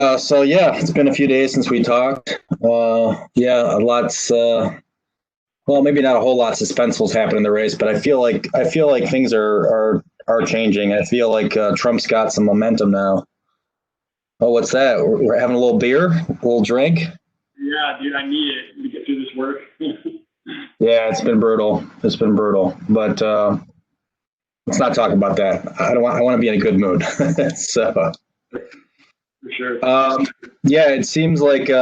So yeah, it's been a few days since we talked. Yeah, a lot's well, maybe not a whole lot suspenseful's happened in the race, but I feel like things are changing. I feel like Trump's got some momentum now. Oh, what's that? We're having a little beer, a little drink. Yeah, dude, I need it to get through this work. Yeah, it's been brutal. It's been brutal, but let's not talk about that. I don't want. I want to be in a good mood. So For sure. Um, yeah, it seems like and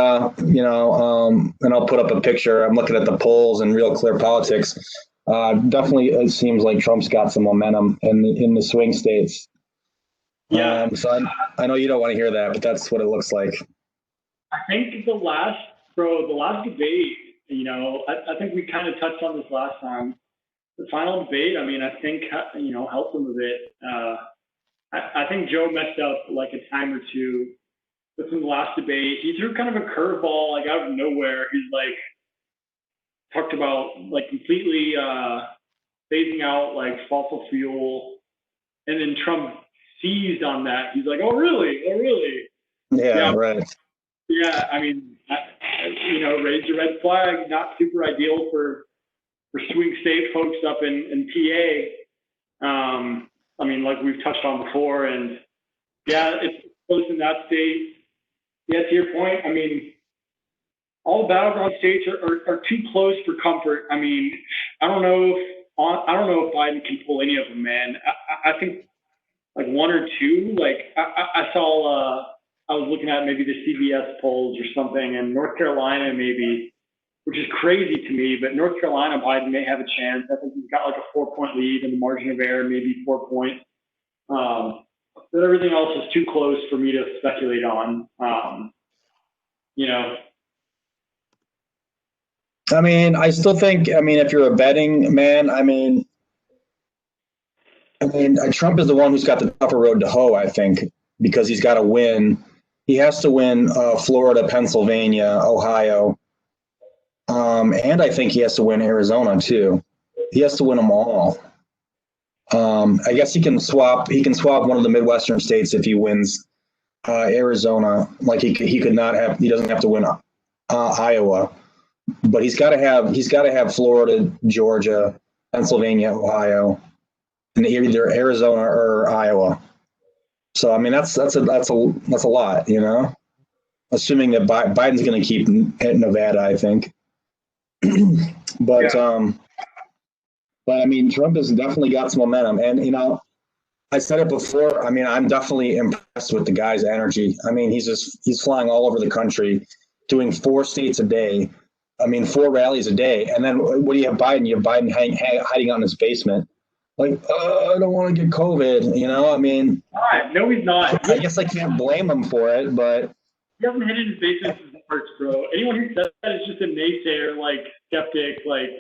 I'll put up a picture. I'm looking at the polls and Real Clear Politics. Definitely, it seems like Trump's got some momentum in the swing states. Yeah, So I know you don't want to hear that, but that's what it looks like. I think the last debate, I think we kind of touched on this last time. The final debate, I mean, I think, helped him a bit. I think Joe messed up like a time or two within the last debate. He threw kind of a curveball like out of nowhere. He's like talked about like completely phasing out like fossil fuel, and then Trump seized on that. He's like, "Oh really? Oh really?" Yeah, Yeah, right. yeah. I mean, raised a red flag. Not super ideal for swing state folks up in PA. I mean, like we've touched on before, and yeah, it's close in that state. Yeah, to your point, I mean, all the battleground states are too close for comfort. I mean, I don't know if Biden can pull any of them, man. I think like one or two. Like I saw, I was looking at maybe the CBS polls or something, and North Carolina maybe, which is crazy to me. But North Carolina, Biden may have a chance. I think he's got like a 4 point lead, and the margin of error maybe 4 points. Um, but everything else is too close for me to speculate on. You know, I mean, I still think. I mean, if you're a betting man, I mean, Trump is the one who's got the tougher road to hoe. I think because he's got to win. He has to win Florida, Pennsylvania, Ohio, and I think he has to win Arizona too. He has to win them all. I guess he can swap. He can swap one of the Midwestern states if he wins Arizona. Like he could not have. He doesn't have to win Iowa, but he's got to have Florida, Georgia, Pennsylvania, Ohio, and either Arizona or Iowa. So I mean that's a lot, Assuming that Biden's going to keep Nevada, I think. but yeah, um, but I mean, Trump has definitely got some momentum, and I said it before. I mean, I'm definitely impressed with the guy's energy. I mean, he's flying all over the country, doing 4 states a day. I mean, 4 rallies a day, and then what do you have Biden? You have Biden hiding out in his basement, like I don't want to get COVID. I mean, not. No, he's not. I guess I can't blame him for it, but He hasn't hit his bases since March, bro. Anyone who says that is just a naysayer, like skeptic, like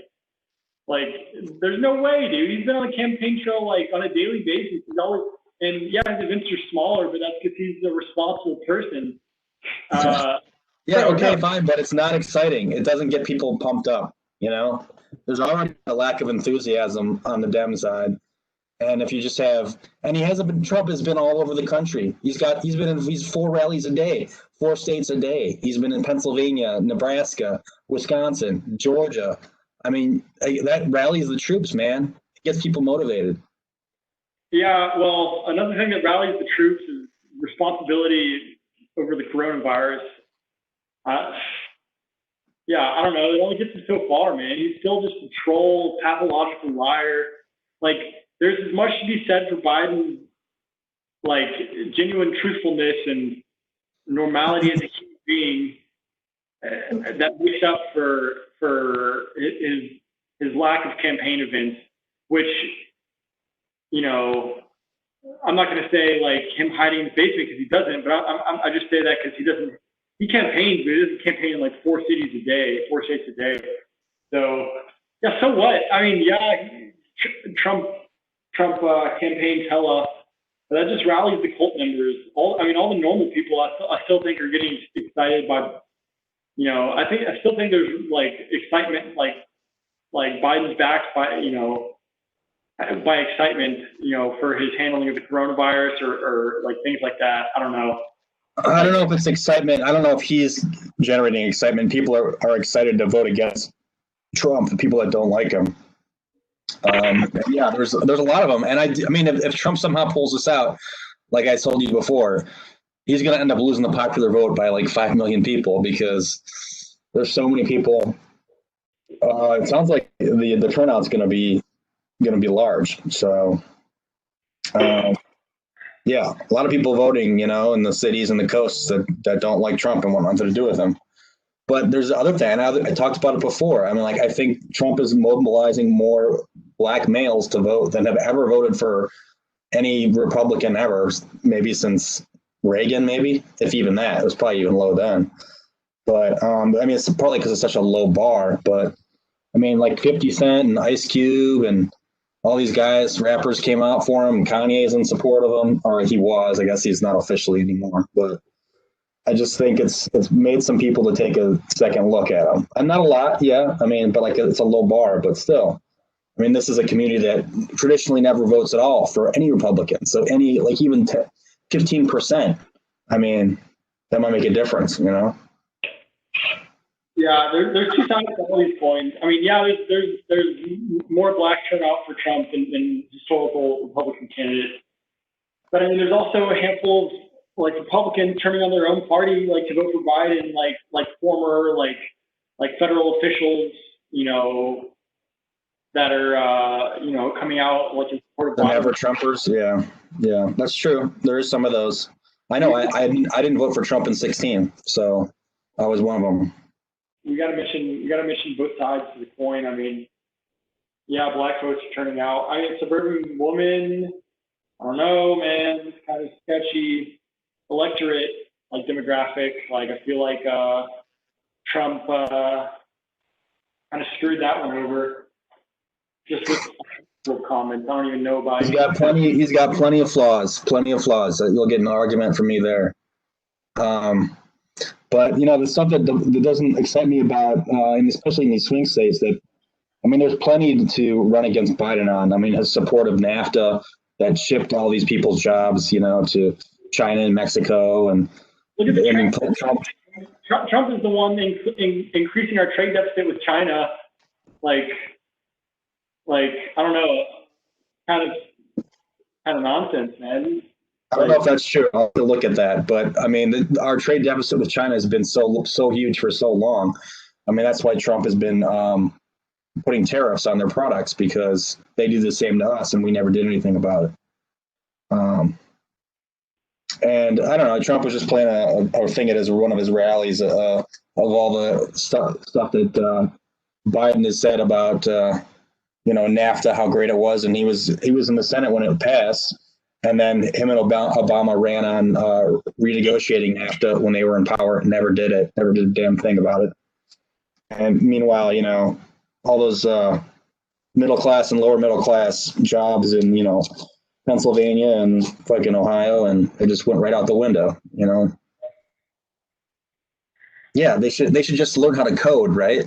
there's no way, dude. He's been on a campaign trail like on a daily basis. He's always, and yeah, his events are smaller, but that's because he's a responsible person. Uh, yeah, bro, no, okay, fine, but it's not exciting. It doesn't get people pumped up. There's already a lack of enthusiasm on the Dem side. And if you just have, and he hasn't been, Trump has been all over the country. He's 4 rallies a day, 4 states a day. He's been in Pennsylvania, Nebraska, Wisconsin, Georgia. I mean, that rallies the troops, man. It gets people motivated. yeah. Well, another thing that rallies the troops is responsibility over the coronavirus. Uh, yeah, I don't know. It only gets him so far, man. He's still just a troll, pathological liar. Like, there's as much to be said for Biden, like genuine truthfulness and normality as a human being, that makes up for his lack of campaign events, which you know I'm not going to say like him hiding in the basement because he doesn't, but I just say that because he doesn't. He campaigns, but he doesn't campaign in like 4 cities a day, 4 states a day. So yeah, so what? I mean, yeah, Trump campaigns hella, but that just rallies the cult members. All the normal people, I still think are getting excited by. I still think there's like excitement, like Biden's backed by by excitement, for his handling of the coronavirus or like things like that. I don't know. I don't know if it's excitement. I don't know if he's generating excitement. People are excited to vote against Trump, the people that don't like him. Yeah, there's a lot of them. And I mean, if Trump somehow pulls this out, like I told you before, he's going to end up losing the popular vote by like 5 million people because there's so many people. It sounds like the turnout's going to be large. So, yeah, a lot of people voting, in the cities and the coasts that don't like Trump and want nothing to do with him. But there's the other thing. I talked about it before. I mean, like I think Trump is mobilizing more black males to vote than have ever voted for any Republican ever, maybe since Reagan, maybe if even that. It was probably even low then. But I mean, it's partly because it's such a low bar. But I mean, like 50 Cent and Ice Cube and all these guys, rappers came out for him. Kanye's in support of him, or he was. I guess he's not officially anymore. But I just think it's made some people to take a second look at him. And not a lot, yeah. I mean, but like it's a low bar, but still. I mean, this is a community that traditionally never votes at all for any Republican. So any, like even 15%, I mean, that might make a difference, Yeah, there's two sides to all these coins. I mean, yeah, there's more black turnout for Trump than historical Republican candidates. But I mean, there's also a handful of like Republicans turning on their own party, like to vote for Biden, like former like federal officials, that are coming out like in support of The Biden. never Trumpers, yeah, that's true. There is some of those. I know. I didn't vote for Trump in 2016, so I was one of them. You got to mention both sides of the coin. I mean, yeah, black folks are turning out. I mean, suburban woman, I don't know, man, it's kind of sketchy electorate, like demographic. Like I feel like Trump kind of screwed that one over. Just with comments, I don't even know about. He's got plenty of flaws. Plenty of flaws. You'll get an argument from me there. But the stuff that doesn't excite me about, and especially in these swing states, that I mean, there's plenty to run against Biden on. I mean, his support of NAFTA that shipped all these people's jobs, to China and Mexico, and look at the I mean, Trump is the one increasing our trade deficit with China. Like I don't know, kind of nonsense, man. I don't know if that's true. I'll have to look at that. But I mean, our trade deficit with China has been so huge for so long. I mean, that's why Trump has been putting tariffs on their products because they do the same to us, and we never did anything about it. And I don't know. Trump was just playing a thing at one of his rallies of all the stuff that Biden has said about NAFTA, how great it was, and he was in the Senate when it passed. And then him and Obama ran on renegotiating NAFTA when they were in power. Never did it. Never did a damn thing about it. And meanwhile, all those middle class and lower middle class jobs in Pennsylvania and fucking Ohio, and they just went right out the window. Yeah, they should just learn how to code, right?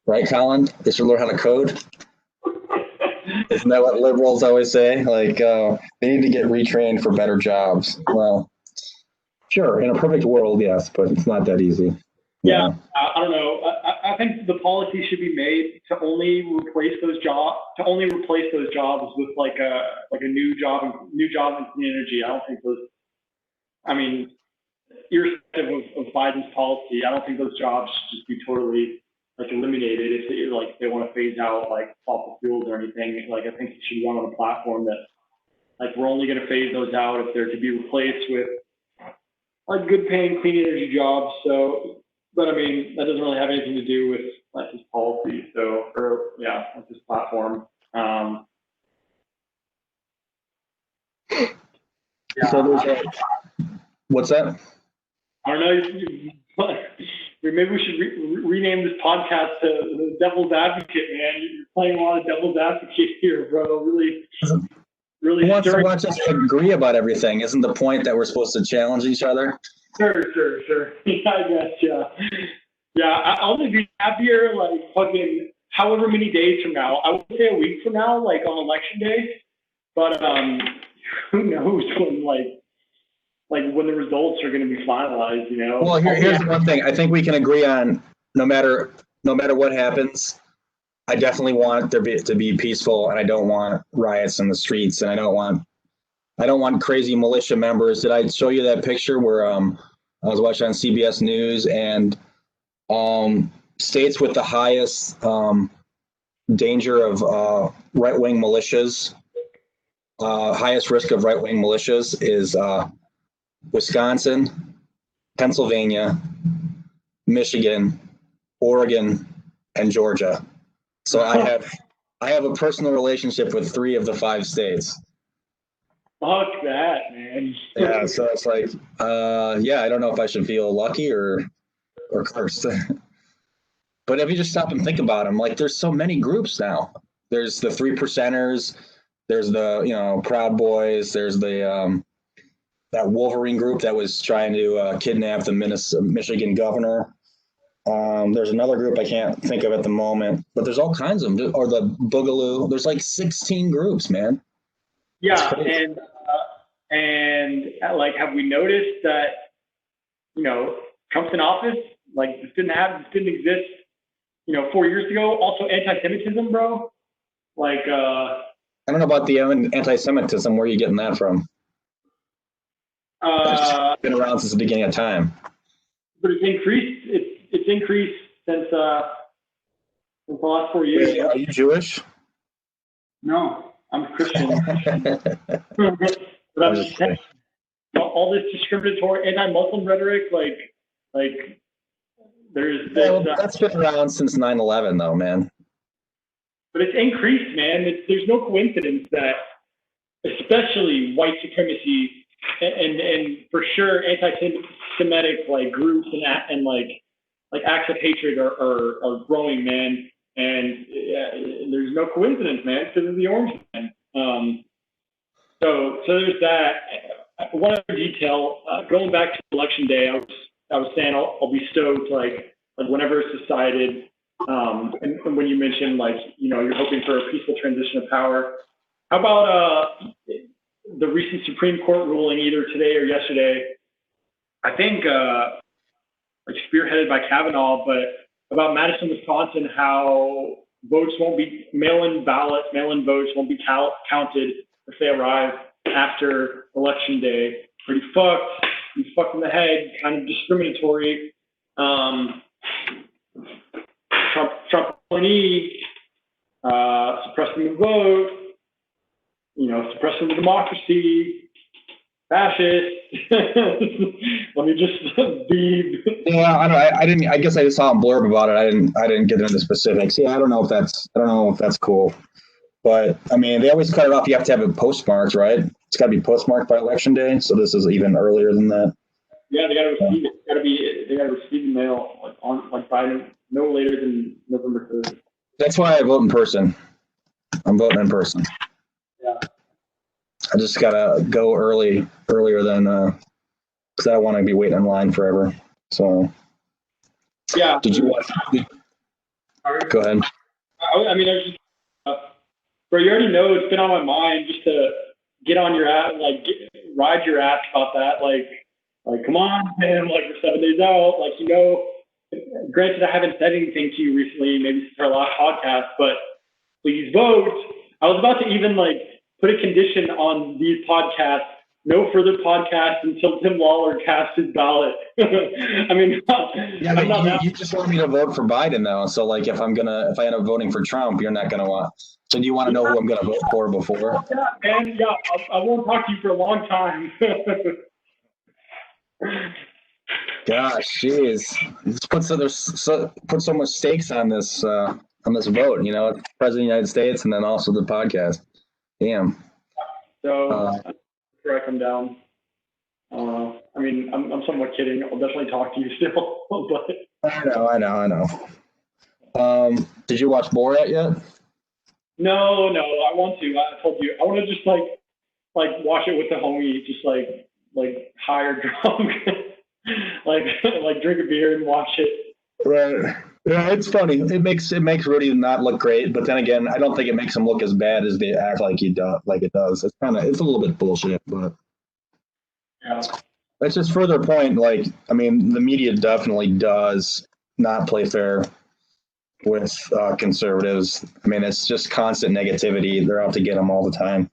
Right, Colin? They should learn how to code. Isn't that what liberals always say? Like, they need to get retrained for better jobs. Well, sure, in a perfect world, yes, but it's not that easy. Yeah, I don't know. I think the policy should be made to only replace those jobs with like a new job in clean energy. I don't think those. I mean, irrespective of Biden's policy, I don't think those jobs should just be totally like eliminated if they want to phase out like fossil fuels or anything. Like I think it should run on a platform that like we're only going to phase those out if they're to be replaced with like good paying clean energy jobs. So, but I mean that doesn't really have anything to do with like his policy. So, like this platform. So there's what's that? I don't know. Maybe we should rename this podcast to the Devil's Advocate, man. You're playing a lot of Devil's Advocate here, bro. Really. Who wants to watch us agree about everything? Isn't the point that we're supposed to challenge each other? Sure. Yeah, I guess, yeah. Yeah, I'll just be happier, like, fucking however many days from now. I would say a week from now, like, on election day. But, who knows when, like when the results are going to be finalized, you know? Well, here's the one thing. I think we can agree on no matter what happens, I definitely want there to be peaceful, and I don't want riots in the streets, and I don't want crazy militia members. Did I show you that picture where I was watching on CBS News, and states with the highest danger of right-wing militias, highest risk of right-wing militias is Wisconsin, Pennsylvania, Michigan, Oregon, and Georgia. So I have a personal relationship with 3 of the 5 states. Fuck that, man. Yeah, so it's like, yeah, I don't know if I should feel lucky or cursed. But if you just stop and think about them, like there's so many groups now. There's the 3%ers, there's the Proud Boys, there's the that Wolverine group that was trying to kidnap the Michigan governor. There's another group I can't think of at the moment, but there's all kinds of them. Or the Boogaloo. There's like 16 groups, man. Yeah, and like, have we noticed that Trump's in office? Like this didn't exist 4 years ago. Also, anti-Semitism, bro. Like, I don't know about the anti-Semitism. Where are you getting that from? It's been around since the beginning of time. But it's increased. It's increased since the last 4 years. Are you Jewish? No, I'm Christian. But I'm just saying, all this discriminatory anti-Muslim rhetoric, like there's this. That's been around since 9/11, though, man. But it's increased, man. There's no coincidence that, especially white supremacy and for sure anti-Semitic like groups and like acts of hatred are growing, man. And there's no coincidence, man, because of the Orange Man. So there's that. One other detail, going back to Election Day, I was saying I'll be stoked like whenever it's decided. And when you mentioned you're hoping for a peaceful transition of power, how about the recent Supreme Court ruling either today or yesterday? I think spearheaded by Kavanaugh, but about Madison, Wisconsin, how mail-in votes won't be counted if they arrive after Election Day. Pretty fucked. You fucked in the head. Kind of discriminatory. Trump nominee, suppressing the vote, suppressing the democracy, fascist. Let me just be. Yeah, I guess I just saw a blurb about it. I didn't get into the specifics. Yeah, I don't know if that's cool. But I mean, they always cut it off. You have to have it postmarked, right? It's got to be postmarked by Election Day. So this is even earlier than that. Yeah, they got to receive it. They got to receive the mail by no later than November 3rd. That's why I vote in person. I'm voting in person. Yeah. I just gotta go earlier than because I don't want to be waiting in line forever. So. Yeah. Did you watch? Go ahead. I mean, I was just. Bro, you already know it's been on my mind just to get on your ass, ride your ass about that. Like, come on, man, we're 7 days out. Granted, I haven't said anything to you recently, maybe since our last podcast, but please vote. I was about to even put a condition on these podcasts, no further podcasts until Tim Lawler casts his ballot. I mean, yeah, you just want me to vote for Biden though. So if I end up voting for Trump, you're not gonna want. So do you want to know who I'm gonna vote for before? Yeah, man. Yeah, I won't talk to you for a long time. Gosh, jeez, put so much stakes on this vote. President of the United States, and then also the podcast. Damn. So before I come down, I mean, I'm somewhat kidding. I'll definitely talk to you still. But I know. Did you watch Borat yet? No, I want to. I told you, I want to just watch it with the homie, just high or drunk, drink a beer and watch it. Right. Yeah, it's funny. It makes Rudy not look great, but then again, I don't think it makes him look as bad as they act like it does. It's a little bit bullshit, but yeah. It's just further point. Like, I mean, the media definitely does not play fair with conservatives. I mean, it's just constant negativity. They're out to get them all the time,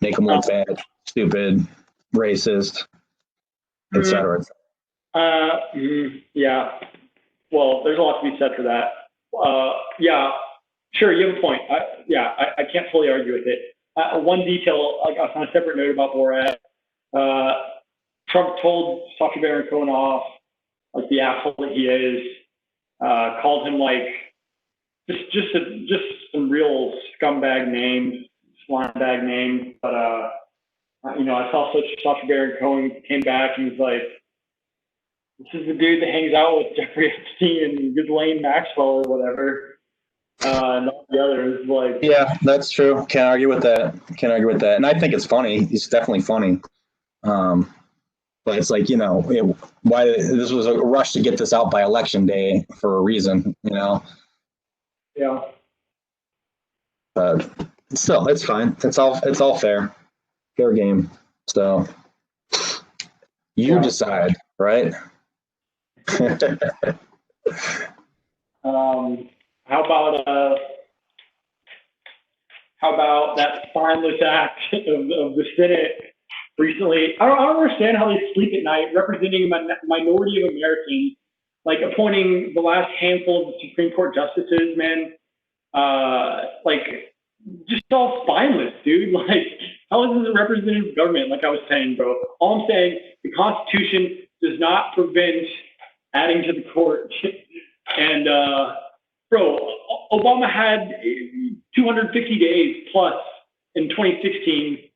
make them look bad, stupid, racist, etc. Yeah. Well, there's a lot to be said for that. Yeah, sure, you have a point. I can't fully argue with it. One detail, like on a separate note about Borat, Trump told Sacha Baron Cohen off, like the asshole that he is, called him like just some real scumbag names, slime bag names. But I saw Sacha Baron Cohen came back and was like, "This is the dude that hangs out with Jeffrey Epstein and Ghislaine Maxwell or whatever." And all the others, like, Yeah, that's true. Can't argue with that. Can't argue with that. And I think it's funny. It's definitely funny. But it's like, why this was a rush to get this out by election day for a reason, yeah. But still, it's fine. It's all fair game. So you decide, right? How about that spineless act of the Senate recently? I don't understand how they sleep at night representing a minority of Americans, like appointing the last handful of the Supreme Court justices, man. Like, just all spineless, dude. Like, how is this a representative government? Like I was saying, bro. All I'm saying, the Constitution does not prevent adding to the court. And, bro, Obama had 250 days plus in 2016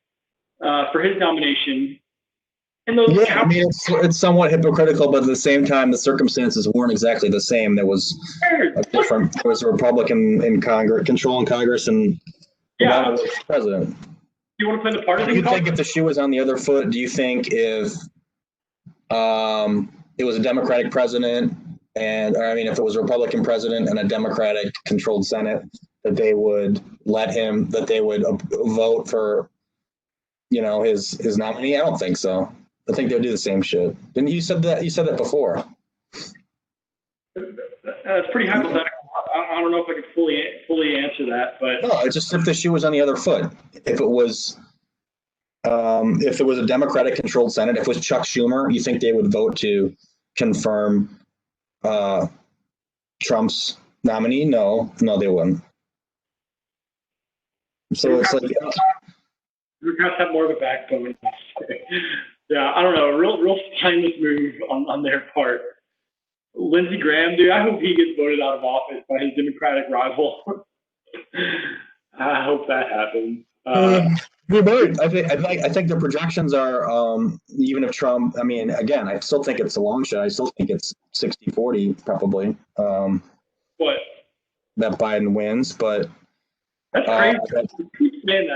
for his nomination. And those I mean, it's somewhat hypocritical, but at the same time, the circumstances weren't exactly the same. There was there was a Republican in Congress, controlling Congress, and Obama was president. Do you want to play the partisan? Do you think if the shoe was on the other foot? Do you think if it was a Democratic president, if it was a Republican president and a Democratic controlled Senate, that they would vote for, his nominee? I don't think so. I think they'll do the same shit. Didn't you said that? You said that before. It's pretty hypothetical. I don't know if I could fully answer that, but no, it's just if the shoe was on the other foot. If it was a Democratic controlled Senate, if it was Chuck Schumer, you think they would vote to confirm Trump's nominee? No, they wouldn't. So it's like, Democrats have more of a backbone. Yeah, I don't know. Real spineless move on their part. Lindsey Graham, dude, I hope he gets voted out of office by his Democratic rival. I hope that happens. I think the projections are, even if Trump, again, I still think it's a long shot. I still think it's 60-40 probably. What? That Biden wins, but that's crazy. Man,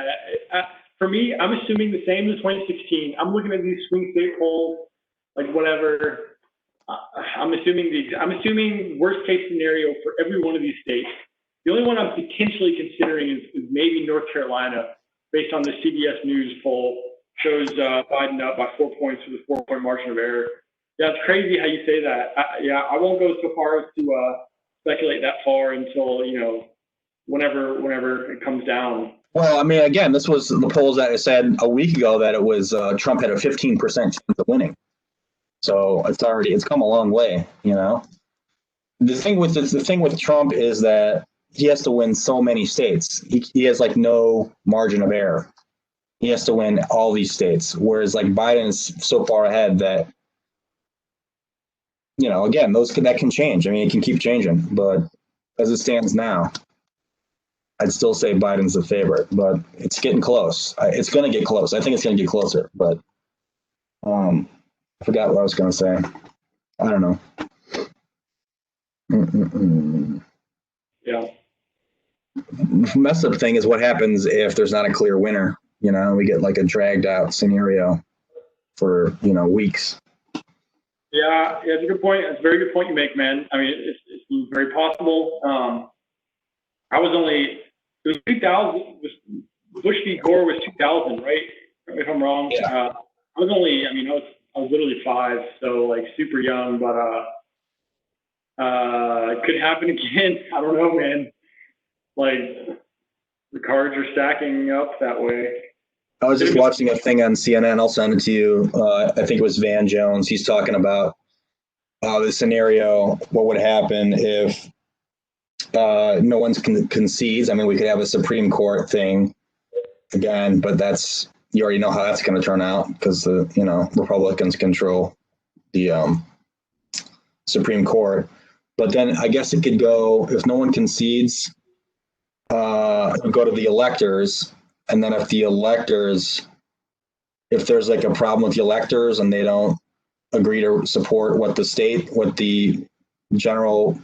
for me, I'm assuming the same as 2016. I'm looking at these swing state polls, like whatever. I'm assuming worst case scenario for every one of these states. The only one I'm potentially considering is maybe North Carolina, based on the CBS News poll, shows Biden up by 4 points with a 4-point margin of error. Yeah, it's crazy how you say that. I won't go so far as to speculate that far until whenever it comes down. Well, again, this was the polls that I said a week ago that it was Trump had a 15% chance of winning. So it's come a long way, The thing with Trump is that he has to win so many states. He has like no margin of error. He has to win all these states, whereas like Biden is so far ahead that, again, that can change. It can keep changing, but as it stands now, I'd still say Biden's the favorite, but it's getting close. It's going to get close. I think it's going to get closer, but I forgot what I was going to say. I don't know. Yeah. Mess up thing is what happens if there's not a clear winner. We get like a dragged out scenario for weeks. Yeah, it's a good point. It's a very good point you make, man. It's very possible. It was 2000. Bush v. Gore was 2000, right? If I'm wrong. Yeah. I was I was literally 5, so like super young, but it could happen again. I don't know, man. Like the cards are stacking up that way. I was just watching a thing on CNN. I'll send it to you. I think it was Van Jones. He's talking about the scenario. What would happen if no one concedes? I mean, we could have a Supreme Court thing again, but that's, you already know how that's going to turn out because the Republicans control the Supreme Court. But then I guess it could go, if no one concedes, it would go to the electors. And then if there's like a problem with the electors and they don't agree to support what the general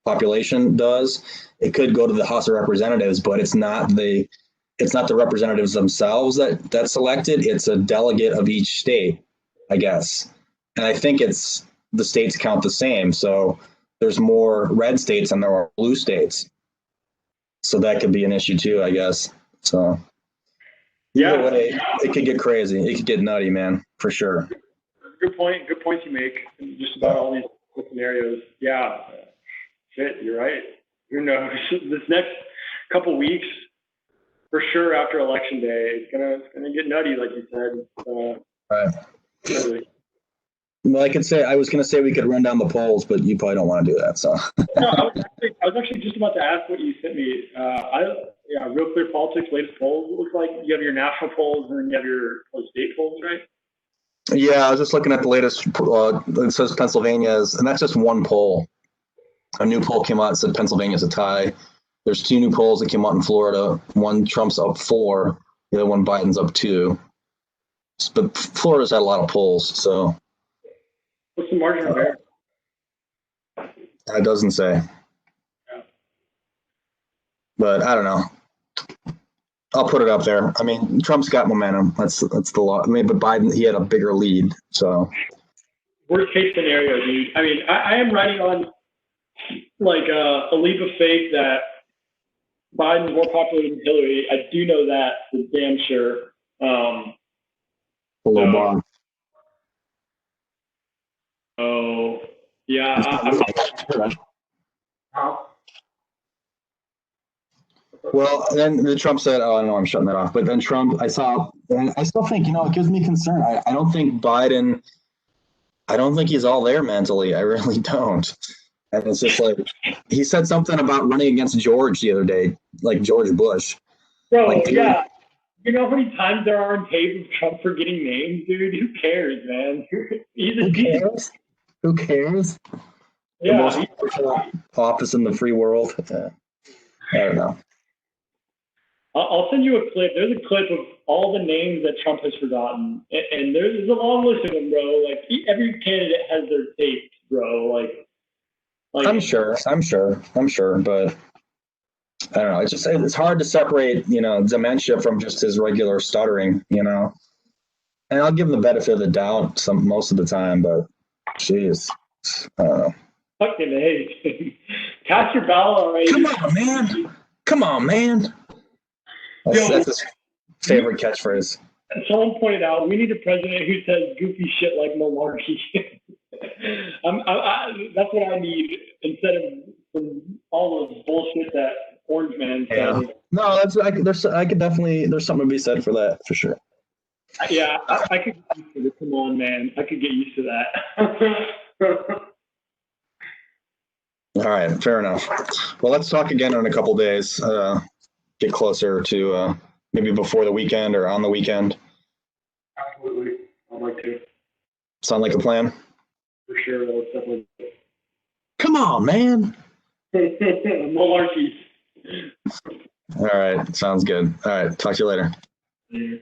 population does, it could go to the House of Representatives, but it's not the representatives themselves that's elected. It's a delegate of each state, I guess. And I think the states count the same. So there's more red states than there are blue states. So that could be an issue too, I guess. So either way, it could get crazy. It could get nutty, man, for sure. Good point. Good points you make. Just about all these scenarios. Yeah. Shit, you're right. Who knows? This next couple weeks, for sure, after Election Day, it's gonna get nutty, like you said. Right. Really. Well, I was gonna say we could run down the polls, but you probably don't want to do that. So. No, I was actually just about to ask what you sent me. Real Clear Politics latest polls. It looks like you have your national polls and then you have your state polls, right? Yeah, I was just looking at the latest. It says Pennsylvania's, and that's just one poll. A new poll came out that said Pennsylvania's a tie. There's 2 new polls that came out in Florida. One, Trump's up 4. The other one, Biden's up 2. But Florida's had a lot of polls, so. What's the margin of error? It doesn't say. Yeah. But I don't know. I'll put it up there. I mean, Trump's got momentum. That's the law. I mean, but Biden, he had a bigger lead. So. Worst case scenario, dude. I mean, I am writing on like a leap of faith that Biden's more popular than Hillary. I do know that for damn sure. A little bar. Oh, yeah. Well, then Trump said, "Oh no, I'm shutting that off." But then Trump, I still think, it gives me concern. I don't think Biden. I don't think he's all there mentally. I really don't. And it's just like he said something about running against George the other day, like George Bush. Bro, like, yeah. You know how many times there are on tape of Trump forgetting names, dude? Who cares, man? Who cares? Who cares? Yeah. The most powerful office in the free world. I don't know. I'll send you a clip. There's a clip of all the names that Trump has forgotten, and there's a long list of them, bro. Like every candidate has their tapes, bro. Like I'm sure, but I don't know. It's hard to separate, dementia from just his regular stuttering, And I'll give him the benefit of the doubt most of the time, but jeez, I don't know. Fucking A. Cast your ballot already. Come on, man. That's his favorite catchphrase. Someone pointed out we need a president who says goofy shit like malarkey. That's what I need instead of all the bullshit that Orange Man said. Yeah. No, I could definitely. There's something to be said for that, for sure. Yeah, I could get used to it. Come on, man. I could get used to that. All right, fair enough. Well, let's talk again in a couple days. Get closer to maybe before the weekend or on the weekend. Absolutely. I'd like to. Sound like a plan? For sure. That was definitely. Come on, man. Malarkey. All right. Sounds good. All right. Talk to you later. Yeah.